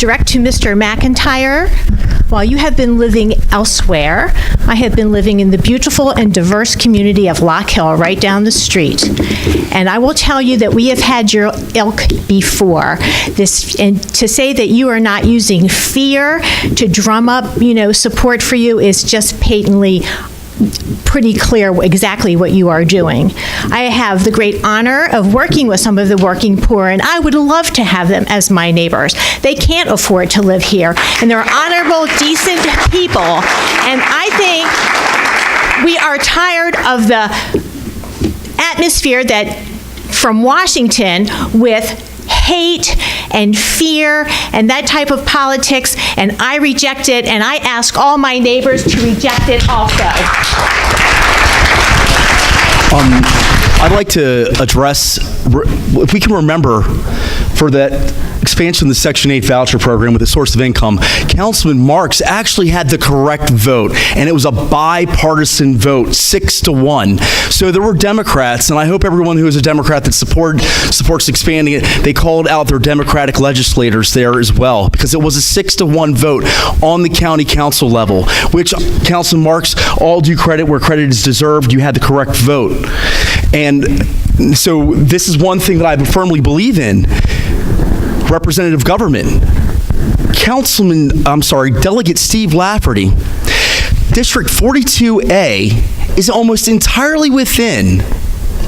direct to Mr. McIntyre. While you have been living elsewhere, I have been living in the beautiful and diverse community of Lock Hill, right down the street. And I will tell you that we have had your ilk before. And to say that you are not using fear to drum up, support for you is just patently pretty clear exactly what you are doing. I have the great honor of working with some of the working poor, and I would love to have them as my neighbors. They can't afford to live here, and they're honorable, decent people, and I think we are tired of the atmosphere that from Washington with hate and fear and that type of politics, and I reject it, and I ask all my neighbors to reject it also. I'd like to address, if we can remember, for that expansion of the Section 8 voucher program with a source of income, Councilman Marks actually had the correct vote, and it was a bipartisan vote, 6-1. So there were Democrats, and I hope everyone who is a Democrat that supports expanding it, they called out their Democratic legislators there as well, because it was a 6-1 vote on the county council level, which, Councilman Marks, all due credit where credit is deserved. You had the correct vote. And so this is one thing that I firmly believe in. Representative government. Delegate Steve Lafferty, District 42A is almost entirely within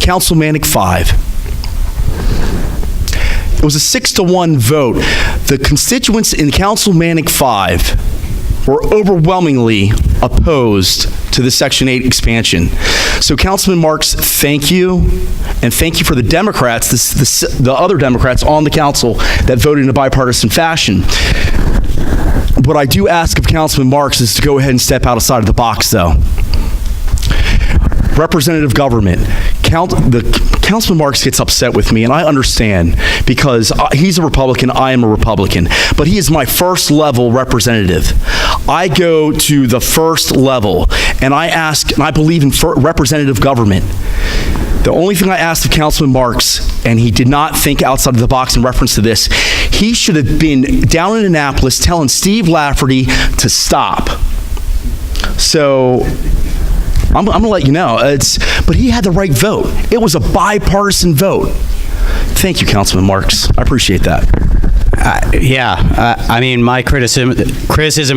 Councilmanic 5. It was a 6-1 vote. The constituents in Councilmanic 5 were overwhelmingly opposed to the Section 8 expansion. So Councilman Marks, thank you, and thank you for the Democrats, the other Democrats on the council that voted in a bipartisan fashion. What I do ask of Councilman Marks is to go ahead and step outside of the box, though. Representative government. Councilman Marks gets upset with me, and I understand, because he's a Republican, I am a Republican, but he is my first level representative. I go to the first level, and I ask, and I believe in representative government. The only thing I asked of Councilman Marks, and he did not think outside of the box in reference to this, he should have been down in Annapolis telling Steve Lafferty to stop. So I'm going to let you know, but he had the right vote. It was a bipartisan vote. Thank you, Councilman Marks. I appreciate that. I mean, my criticism of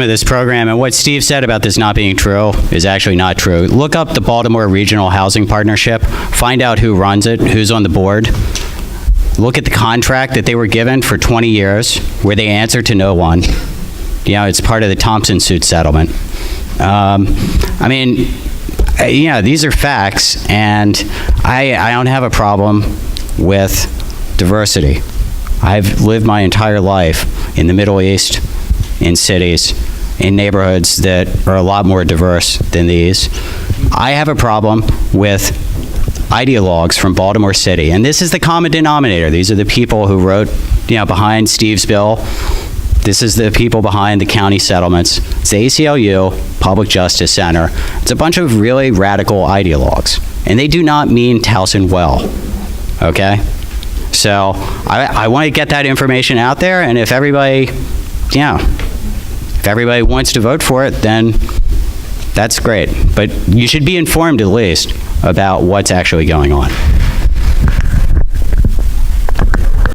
this program and what Steve said about this not being true is actually not true. Look up the Baltimore Regional Housing Partnership. Find out who runs it, who's on the board. Look at the contract that they were given for 20 years, where they answer to no one. It's part of the Thompson suit settlement. I mean, these are facts, and I don't have a problem with diversity. I've lived my entire life in the Middle East, in cities, in neighborhoods that are a lot more diverse than these. I have a problem with ideologues from Baltimore City, and this is the common denominator. These are the people who wrote, behind Steve's bill. This is the people behind the county settlements. It's the ACLU, Public Justice Center. It's a bunch of really radical ideologues, and they do not mean Towson well, okay? So I want to get that information out there, and if everybody wants to vote for it, then that's great. But you should be informed at least about what's actually going on.